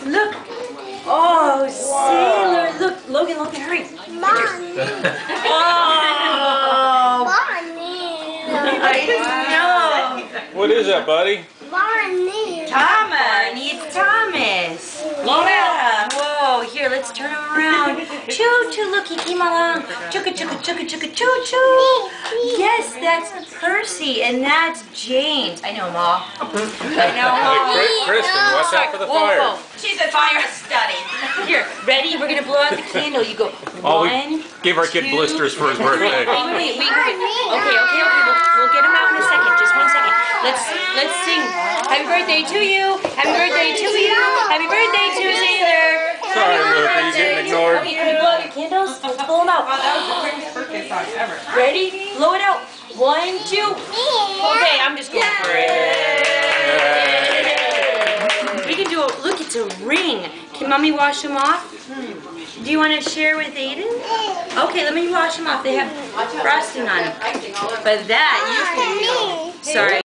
Look. Oh, Sailor. Look, Logan, hurry. Mommy. Oh. I know. What is that, buddy? Mommy. Thomas. It's Thomas. Yeah. Whoa. Here, let's turn him around. Choo choo. Look, he came along. Chooka chooka chooka chooka choo choo. Yes, that's Percy, and that's James. I know, Ma. I know, Ma. Hey, Kristen, watch out for the fire. Whoa. She's a fire study. Here, ready? We're gonna blow out the candle. You go. Oh, we One. gave our kid two, blisters for his birthday. Wait. Okay. We'll get him out in a second. Just 1 second. Let's sing. Happy birthday to you. Happy birthday to you. Happy birthday to Sailor. Sorry, Luke, are you getting ignored? Okay, can you blow out your candles? Let's blow them out. Wow, that was the quickest birthday song ever. Ready? Blow it out. 1, 2. Okay, I'm just going for it. We can do a, look, it's a ring. Can Mommy wash them off? Do you want to share with Aiden? Okay, let me wash them off. They have frosting on them. But that, you can do. Sorry.